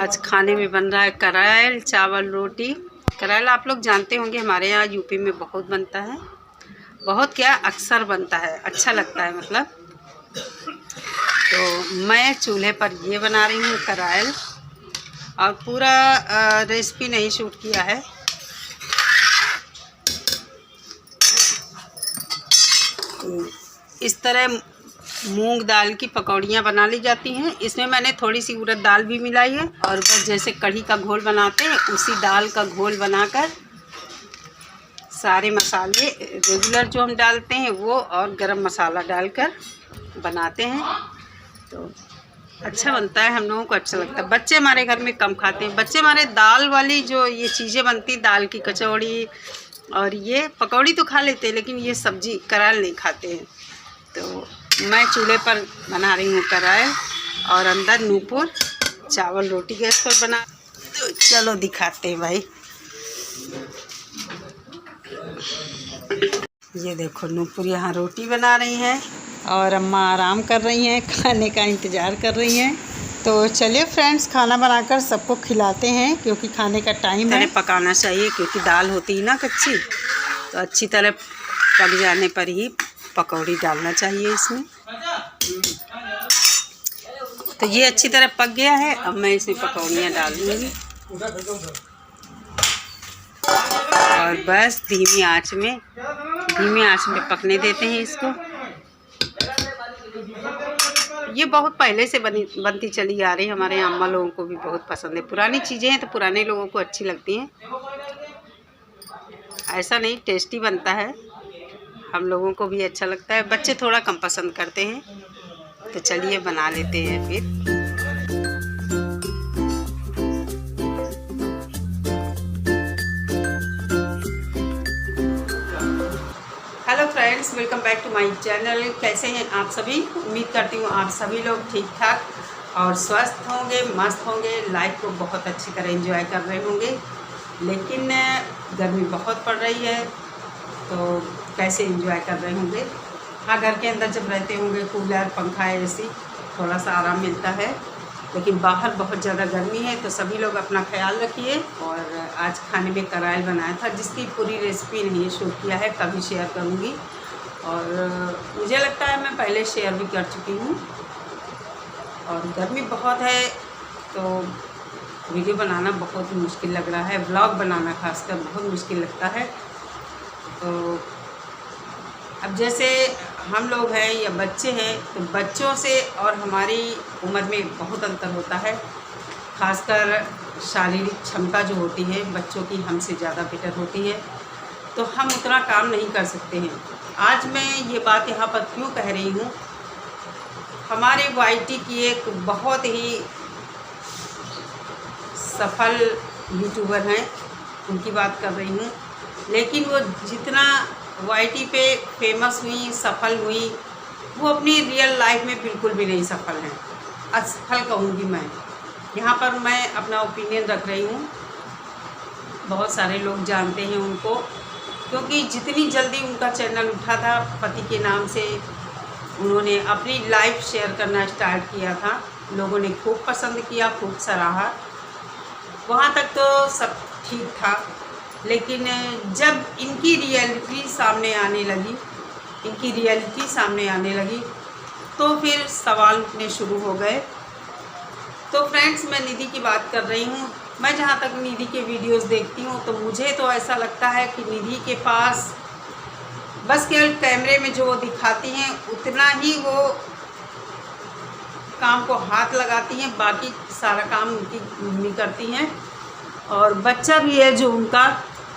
आज खाने में बन रहा है करेल चावल रोटी। करेल आप लोग जानते होंगे, हमारे यहाँ यूपी में बहुत बनता है, बहुत क्या अक्सर बनता है, अच्छा लगता है मतलब। तो मैं चूल्हे पर ये बना रही हूँ करेल, और पूरा रेसिपी नहीं शूट किया है। इस तरह मूंग दाल की पकौड़ियाँ बना ली जाती हैं। इसमें मैंने थोड़ी सी उड़द दाल भी मिलाई है, और बस जैसे कढ़ी का घोल बनाते हैं उसी दाल का घोल बनाकर सारे मसाले रेगुलर जो हम डालते हैं वो और गरम मसाला डालकर बनाते हैं। तो अच्छा बनता है, हम लोगों को अच्छा लगता है। बच्चे हमारे घर में कम खाते हैं, बच्चे हमारे दाल वाली जो ये चीज़ें बनती, दाल की कचौड़ी और ये पकौड़ी तो खा लेते हैं, लेकिन ये सब्जी करेल नहीं खाते हैं। तो मैं चूल्हे पर बना रही हूँ करेल, और अंदर नूपुर चावल रोटी गैस पर बना। तो चलो दिखाते हैं भाई। ये देखो नूपुर यहाँ रोटी बना रही हैं और अम्मा आराम कर रही हैं, खाने का इंतज़ार कर रही हैं। तो चलिए फ्रेंड्स, खाना बनाकर सबको खिलाते हैं, क्योंकि खाने का टाइम है। पकाना चाहिए क्योंकि दाल होती है ना कच्ची, तो अच्छी तरह पक जाने पर ही पकौड़ी डालना चाहिए इसमें। तो ये अच्छी तरह पक गया है, अब मैं इसमें पकौड़ियाँ डाल दूँगी, और बस धीमी आंच में पकने देते हैं इसको। ये बहुत पहले से बनती चली आ रही है, हमारे यहाँ अम्मा लोगों को भी बहुत पसंद है। पुरानी चीज़ें हैं तो पुराने लोगों को अच्छी लगती हैं। ऐसा नहीं, टेस्टी बनता है, हम लोगों को भी अच्छा लगता है। बच्चे थोड़ा कम पसंद करते हैं, तो चलिए बना लेते हैं फिर। Hello friends, welcome back to my channel. कैसे हैं आप सभी? उम्मीद करती हूँ आप सभी लोग ठीक ठाक और स्वस्थ होंगे, मस्त होंगे, लाइफ को बहुत अच्छी तरह एंजॉय कर रहे होंगे। लेकिन गर्मी बहुत पड़ रही है, तो कैसे एंजॉय कर रहे होंगे? हाँ, घर के अंदर जब रहते होंगे कूलर पंखा एसी, थोड़ा सा आराम मिलता है, लेकिन बाहर बहुत ज़्यादा गर्मी है। तो सभी लोग अपना ख्याल रखिए। और आज खाने में करेल बनाया था, जिसकी पूरी रेसिपी नहीं शूट किया है, कभी शेयर करूँगी। और मुझे लगता है मैं पहले शेयर भी कर चुकी हूँ। और गर्मी बहुत है तो वीडियो बनाना बहुत मुश्किल लग रहा है, व्लॉग बनाना खासकर बहुत मुश्किल लगता है। तो अब जैसे हम लोग हैं या बच्चे हैं, तो बच्चों से और हमारी उम्र में बहुत अंतर होता है। खासकर शारीरिक क्षमता जो होती है बच्चों की हमसे ज़्यादा बेटर होती है, तो हम उतना काम नहीं कर सकते हैं। आज मैं ये बात यहाँ पर क्यों कह रही हूँ, हमारे वाईटी की एक बहुत ही सफल यूट्यूबर हैं, उनकी बात कर रही हूँ। लेकिन वो जितना वाईटी पे फेमस हुई, सफल हुई, वो अपनी रियल लाइफ में बिल्कुल भी नहीं सफल हैं। असफल कहूँगी मैं। यहाँ पर मैं अपना ओपिनियन रख रही हूँ। बहुत सारे लोग जानते हैं उनको, क्योंकि जितनी जल्दी उनका चैनल उठा था, पति के नाम से उन्होंने अपनी लाइफ शेयर करना स्टार्ट किया था। लोगों ने खूब पसंद किया, खूब सराहा। वहाँ तक तो सब ठीक था, लेकिन जब इनकी रियलिटी सामने आने लगी, तो फिर सवाल उठने शुरू हो गए। तो फ्रेंड्स, मैं निधि की बात कर रही हूँ। मैं जहाँ तक निधि के वीडियोस देखती हूँ, तो मुझे तो ऐसा लगता है कि निधि के पास बस केवल कैमरे में जो वो दिखाती हैं उतना ही वो काम को हाथ लगाती हैं, बाकी सारा काम उनकी मम्मी करती हैं। और बच्चा भी है जो उनका,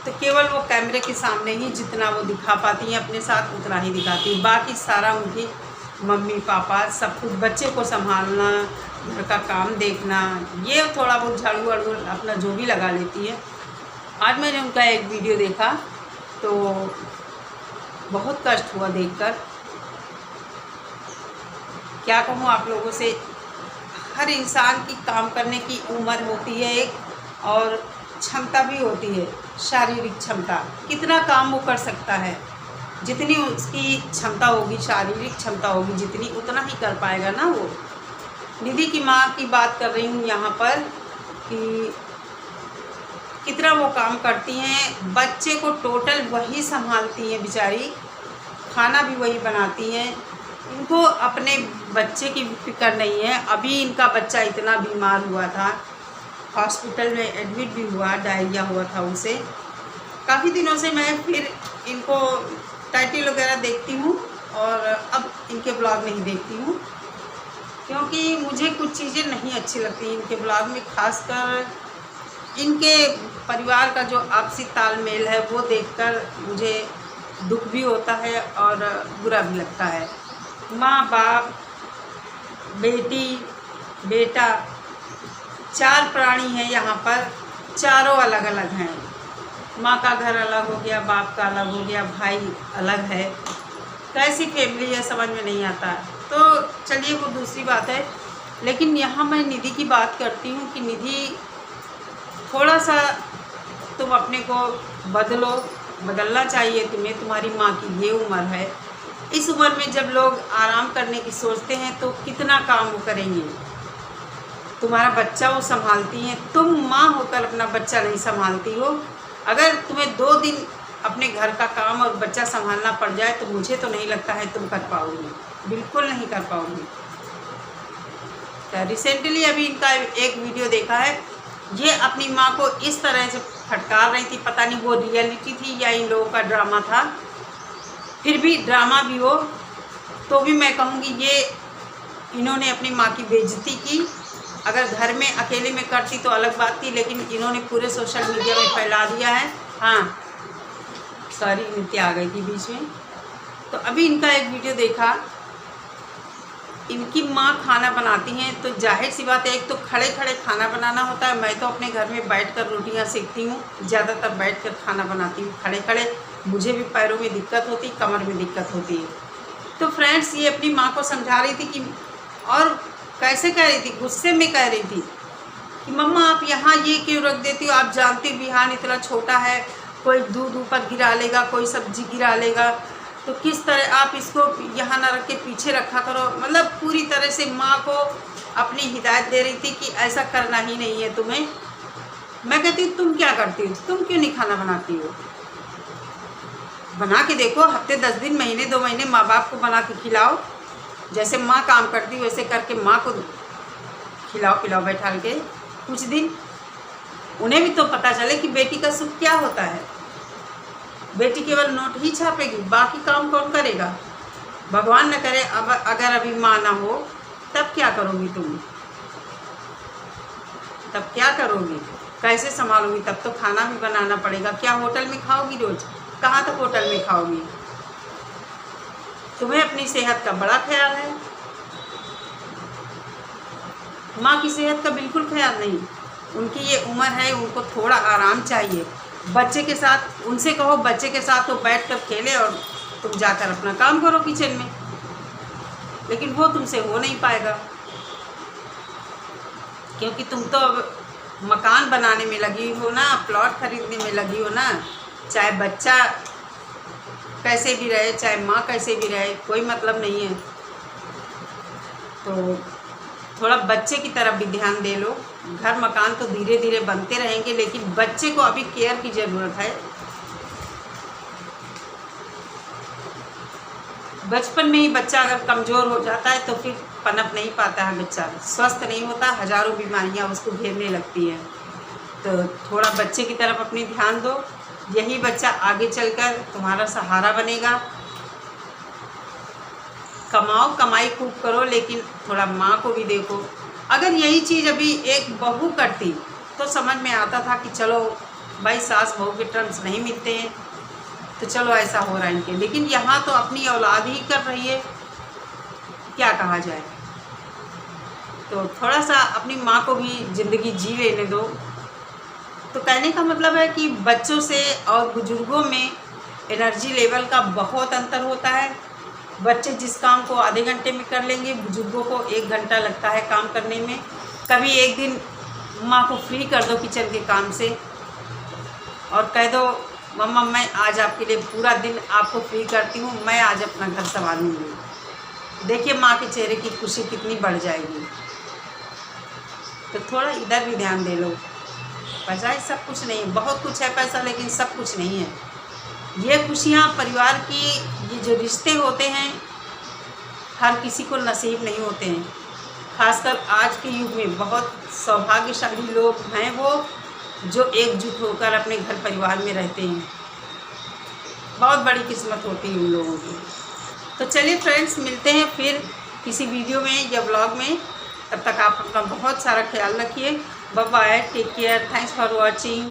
तो केवल वो कैमरे के सामने ही जितना वो दिखा पाती हैं अपने साथ उतना ही दिखाती हैं, बाकी सारा उनकी मम्मी पापा सब कुछ, बच्चे को संभालना, घर का काम देखना, ये थोड़ा बहुत झाड़ू वाड़ू अपना जो भी लगा लेती है। आज मैंने उनका एक वीडियो देखा तो बहुत कष्ट हुआ देखकर। क्या कहूँ आप लोगों से, हर इंसान की काम करने की उम्र होती है एक, और क्षमता भी होती है, शारीरिक क्षमता। कितना काम वो कर सकता है, जितनी उसकी क्षमता होगी, शारीरिक क्षमता होगी जितनी, उतना ही कर पाएगा ना वो। निधि की माँ की बात कर रही हूँ यहाँ पर। कि कितना वो काम करती हैं। बच्चे को टोटल वही संभालती हैं बेचारी, खाना भी वही बनाती हैं। इनको अपने बच्चे की फिक्र नहीं है। अभी इनका बच्चा इतना बीमार हुआ था, हॉस्पिटल में एडमिट भी हुआ, डायरिया हुआ था उसे। काफ़ी दिनों से मैं फिर इनको टाइटल वगैरह देखती हूँ और अब इनके ब्लॉग नहीं देखती हूँ, क्योंकि मुझे कुछ चीज़ें नहीं अच्छी लगती इनके ब्लॉग में। खासकर इनके परिवार का जो आपसी तालमेल है वो देखकर मुझे दुख भी होता है और बुरा भी लगता है। माँ बाप, बेटी, बेटा, 4 प्राणी हैं यहाँ पर, चारों अलग अलग हैं। माँ का घर अलग हो गया, बाप का अलग हो गया, भाई अलग है। कैसी फैमिली है समझ में नहीं आता। तो चलिए वो दूसरी बात है, लेकिन यहाँ मैं निधि की बात करती हूँ कि निधि थोड़ा सा तुम अपने को बदलो, बदलना चाहिए तुम्हें। तुम्हारी माँ की ये उम्र है, इस उम्र में जब लोग आराम करने की सोचते हैं तो कितना काम वो करेंगे। तुम्हारा बच्चा वो संभालती हैं, तुम माँ होकर अपना बच्चा नहीं संभालती हो। अगर तुम्हें 2 दिन अपने घर का काम और बच्चा संभालना पड़ जाए तो मुझे तो नहीं लगता है तुम कर पाओगी, बिल्कुल नहीं कर पाओगी। रिसेंटली अभी इनका एक वीडियो देखा है, ये अपनी माँ को इस तरह से फटकार रही थी, पता नहीं वो रियलिटी थी या इन लोगों का ड्रामा था। फिर भी ड्रामा भी हो तो भी मैं कहूँगी ये इन्होंने अपनी माँ की बेइज्जती की। अगर घर में अकेले में करती तो अलग बात थी, लेकिन इन्होंने पूरे सोशल मीडिया में फैला दिया है। हाँ सॉरी, नित्या आ गई थी बीच में। तो अभी इनका एक वीडियो देखा, इनकी माँ खाना बनाती हैं तो जाहिर सी बात है, एक तो खड़े खड़े खाना बनाना होता है। मैं तो अपने घर में बैठकर रोटियां सेकती हूँ, ज़्यादातर बैठकर खाना बनाती हूँ। खड़े खड़े मुझे भी पैरों में दिक्कत होती, कमर में दिक्कत होती है। तो फ्रेंड्स ये अपनी माँ को समझा रही थी कि, और कैसे कह रही थी, गुस्से में कह रही थी कि मम्मा आप यहाँ ये क्यों रख देती हो, आप जानती हो बिहान इतना छोटा है, कोई दूध ऊपर गिरा लेगा, कोई सब्जी गिरा लेगा, तो किस तरह आप इसको यहाँ ना रख के पीछे रखा करो। मतलब पूरी तरह से माँ को अपनी हिदायत दे रही थी कि ऐसा करना ही नहीं है तुम्हें। मैं कहती हूँ तुम क्या करती हो, तुम क्यों नहीं खाना बनाती हो? बना के देखो, हफ्ते 10 दिन, महीने 2 महीने माँ बाप को बना के खिलाओ। जैसे माँ काम करती है वैसे करके माँ को खिलाओ पिलाओ बैठा के कुछ दिन। उन्हें भी तो पता चले कि बेटी का सुख क्या होता है। बेटी केवल नोट ही छापेगी, बाकी काम कौन करेगा? भगवान न करे अब अगर अभी माँ ना हो तब क्या करोगी तुम? तब क्या करोगी, कैसे संभालोगी? तब तो खाना भी बनाना पड़ेगा। क्या होटल में खाओगी रोज? कहाँ तक होटल में खाओगी? तुम्हें अपनी सेहत का बड़ा ख्याल है, माँ की सेहत का बिल्कुल ख्याल नहीं। उनकी ये उम्र है, उनको थोड़ा आराम चाहिए। बच्चे के साथ उनसे कहो, बच्चे के साथ तो बैठ कर खेले और तुम जाकर अपना काम करो किचन में, लेकिन वो तुमसे हो नहीं पाएगा, क्योंकि तुम तो अब मकान बनाने में लगी हो ना, प्लॉट खरीदने में लगी हो ना। चाहे बच्चा कैसे भी रहे, चाहे माँ कैसे भी रहे, कोई मतलब नहीं है। तो थोड़ा बच्चे की तरफ भी ध्यान दे लो। घर मकान तो धीरे धीरे बनते रहेंगे, लेकिन बच्चे को अभी केयर की ज़रूरत है। बचपन में ही बच्चा अगर कमज़ोर हो जाता है तो फिर पनप नहीं पाता है, बच्चा स्वस्थ नहीं होता, हज़ारों बीमारियां उसको घेरने लगती हैं। तो थोड़ा बच्चे की तरफ अपनी ध्यान दो, यही बच्चा आगे चलकर तुम्हारा सहारा बनेगा। कमाओ, कमाई खूब करो, लेकिन थोड़ा माँ को भी देखो। अगर यही चीज़ अभी एक बहू करती तो समझ में आता था कि चलो भाई सास बहू के टर्म्स नहीं मिलते हैं, तो चलो ऐसा हो रहा है इनके। लेकिन यहाँ तो अपनी औलाद ही कर रही है, क्या कहा जाए। तो थोड़ा सा अपनी माँ को भी ज़िंदगी जी लेने दो। तो कहने का मतलब है कि बच्चों से और बुज़ुर्गों में एनर्जी लेवल का बहुत अंतर होता है। बच्चे जिस काम को आधे घंटे में कर लेंगे, बुजुर्गों को 1 घंटा लगता है काम करने में। कभी एक दिन माँ को फ्री कर दो किचन के काम से और कह दो मम्मा मैं आज आपके लिए पूरा दिन आपको फ्री करती हूँ, मैं आज अपना घर संभालूंगी। देखिए माँ के चेहरे की खुशी कितनी बढ़ जाएगी। तो थोड़ा इधर भी ध्यान दे लो। पैसा ही सब कुछ नहीं है, बहुत कुछ है पैसा, लेकिन सब कुछ नहीं है। ये खुशियाँ परिवार की, ये जो रिश्ते होते हैं हर किसी को नसीब नहीं होते हैं। खासकर आज के युग में बहुत सौभाग्यशाली लोग हैं वो जो एकजुट होकर अपने घर परिवार में रहते हैं। बहुत बड़ी किस्मत होती है उन लोगों की। तो चलिए फ्रेंड्स, मिलते हैं फिर किसी वीडियो में या ब्लॉग में। तब तक आप अपना बहुत सारा ख्याल रखिए। Bye bye, take care, thanks for watching.